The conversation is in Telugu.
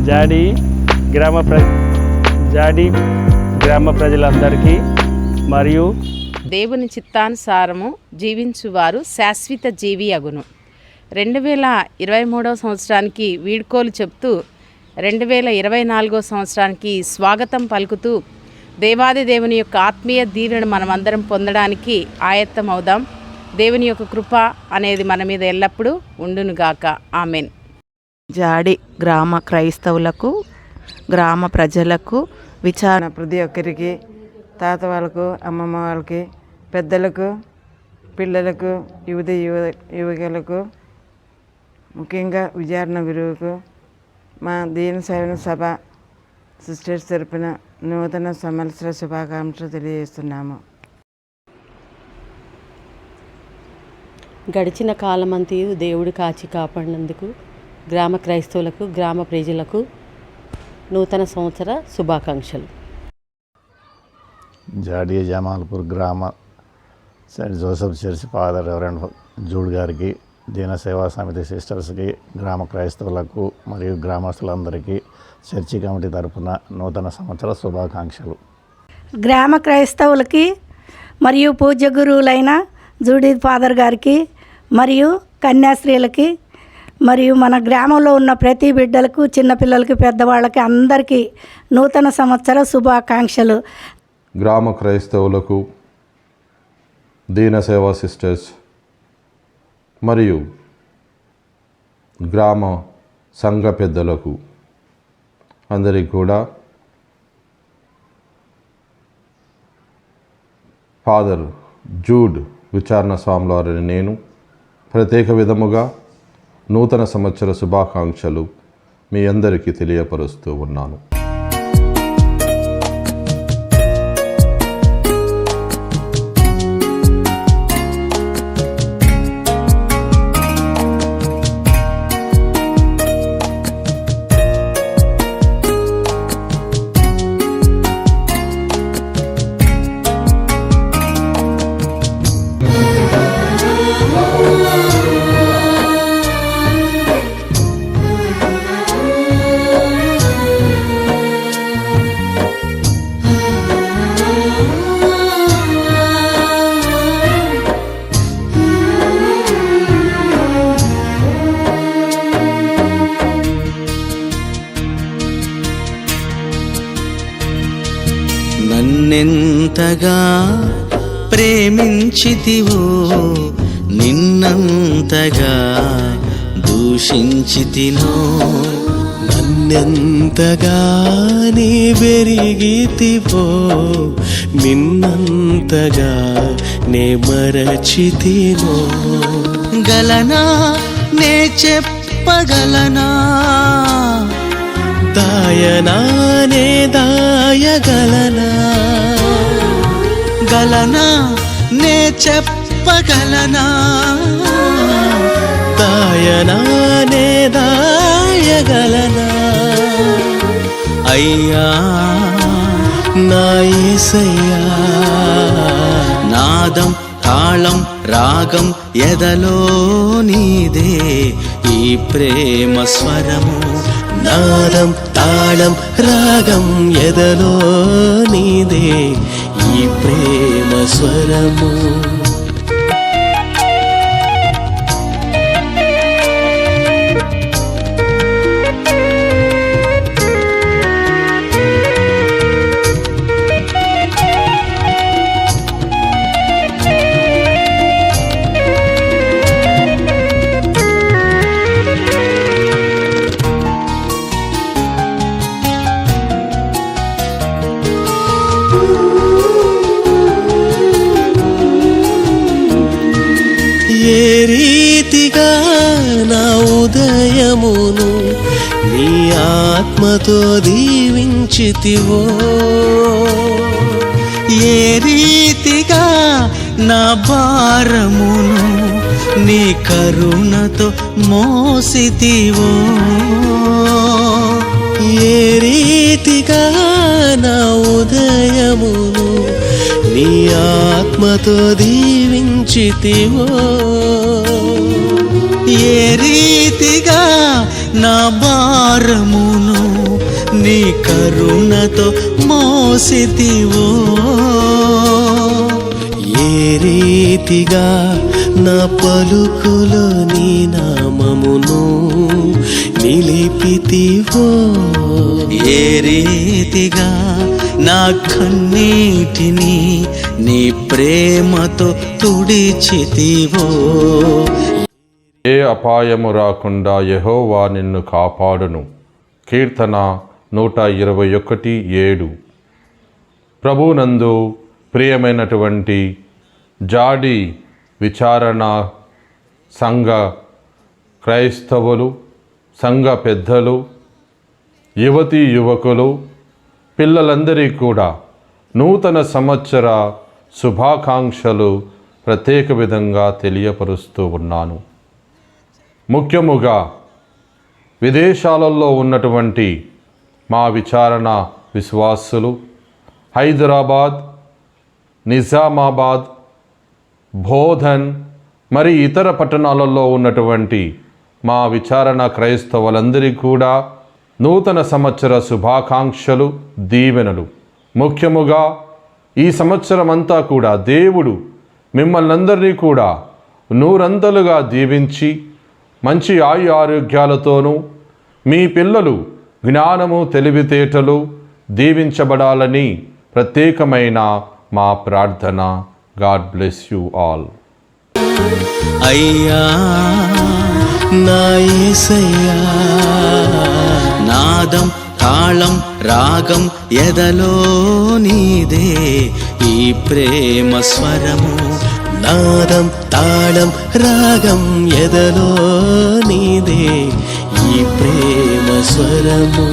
జాడి గ్రామ ప్రజలందరికీ మరియు దేవుని చిత్తానుసారము జీవించువారు శాశ్వత జీవి అగును. 2023 సంవత్సరానికి వీడ్కోలు చెప్తూ 2024 సంవత్సరానికి స్వాగతం పలుకుతూ దేవాది దేవుని యొక్క ఆత్మీయ దీవెనను మనమందరం పొందడానికి ఆయత్తం అవుదాం. దేవుని యొక్క కృప అనేది మన మీద ఎల్లప్పుడూ ఉండునుగాక. ఆమెన్. జాడి గ్రామ క్రైస్తవులకు, గ్రామ ప్రజలకు విచారణ ప్రతి ఒక్కరికి, తాత వాళ్ళకు, అమ్మమ్మ వాళ్ళకి, పెద్దలకు, పిల్లలకు, యువకులకు, ముఖ్యంగా విచారణ గురువుకు మా దీన సేవన సభ సిస్టర్స్ తరపున నూతన సంవత్సర శుభాకాంక్షలు తెలియజేస్తున్నాము. గడిచిన కాలమంతయు దేవుడు కాచి కాపాడినందుకు గ్రామ క్రైస్తవులకు, గ్రామ ప్రజలకు నూతన సంవత్సర శుభాకాంక్షలు. జాడి జమాల్పూర్ గ్రామ Saint Joseph church father reverend Jude గారికి, దీన సేవా సమితి సిస్టర్స్కి, గ్రామ క్రైస్తవులకు మరియు గ్రామస్తులందరికీ చర్చి కమిటీ తరఫున నూతన సంవత్సర శుభాకాంక్షలు. గ్రామ క్రైస్తవులకి మరియు పూజ్య గురువులైన జూడీ ఫాదర్ గారికి మరియు కన్యాస్త్రీలకి మరియు మన గ్రామంలో ఉన్న ప్రతి బిడ్డలకు, చిన్నపిల్లలకి, పెద్దవాళ్ళకి అందరికీ నూతన సంవత్సర శుభాకాంక్షలు. గ్రామ క్రైస్తవులకు, దీన సేవా సిస్టర్స్ మరియు గ్రామ సంఘ పెద్దలకు అందరికీ కూడా ఫాదర్ జూడ్ విచారణ స్వాముల వారిని నేను ప్రత్యేక విధముగా నూతన సంవత్సర శుభాకాంక్షలు మీ అందరికీ తెలియపరుస్తూ ఉన్నాను. నన్నెంతగా ప్రేమించితివో, నిన్నంతగా దూషించితినో, నన్నెంతగా నీ పెరిగితివో, నిన్నంతగా నే మరచితినో. గలనా నే చెప్పగలనా, దాయనానే దాయగలనా, గలనా నే చెప్పగలనా, దాయనానే దాయగలనా. అయ్యా నా యేసయ్యా, నాదం తాళం రాగం ఎదలో నీదే, ఈ ప్రేమ స్వరము. నాదం తాళం రాగం ఎదలో నీదే, ఈ ప్రేమ స్వరము. ఏ రీతిగా నా ఉదయమును నీ ఆత్మతో దీవించితివో, ఏ రీతిగా నా భారమును నీ కరుణతో మోసితివో, ఏ రీతిగా నా ఉదయమును నీ ఆత్మతో దీవించితివో, ఏ రీతిగా నా భారమును నీ కరుణతో మోసితివో. ఏ రీతిగా నా పలుకులో నీ నామమును నిలిపితివో. ఏ రీతిగా నా కన్నీటిని నీ ప్రేమతో తుడిచితివో. ఏ అపాయము రాకుండా యెహోవా నిన్ను కాపాడును. కీర్తన 121:7. ప్రభునందు ప్రియమైనటువంటి జాడి విచారణ సంఘ క్రైస్తవులు, సంఘ పెద్దలు, యువతీ యువకులు, పిల్లలందరికీ కూడా నూతన సంవత్సర శుభాకాంక్షలు ప్రత్యేక విధంగా తెలియపరుస్తూ ఉన్నాను. ముఖ్యముగా విదేశాలలో ఉన్నటువంటి మా విచారణ విశ్వాసులు, హైదరాబాద్, నిజామాబాద్, బోధన్ మరి ఇతర పట్టణాలలో ఉన్నటువంటి మా విచారణ క్రైస్తవులందరికీ కూడా నూతన సంవత్సర శుభాకాంక్షలు, దీవెనలు. ముఖ్యముగా ఈ సంవత్సరం అంతా కూడా దేవుడు మిమ్మల్ని అందరినీ కూడా నూరంతలుగా దీవించి మంచి ఆరోగ్యాలతోనూ, మీ పిల్లలు జ్ఞానము తెలివితేటలు దీవించబడాలని ప్రత్యేకమైన మా ప్రార్థన. God bless you all. అయ్యా నా యేసయ్యా, నాదం తాళం రాగం ఎదలో నీదే ఈ ప్రేమ స్వరము. నాదం తాళం రాగం ఎదలో నీదే ఈ ప్రేమ స్వరము.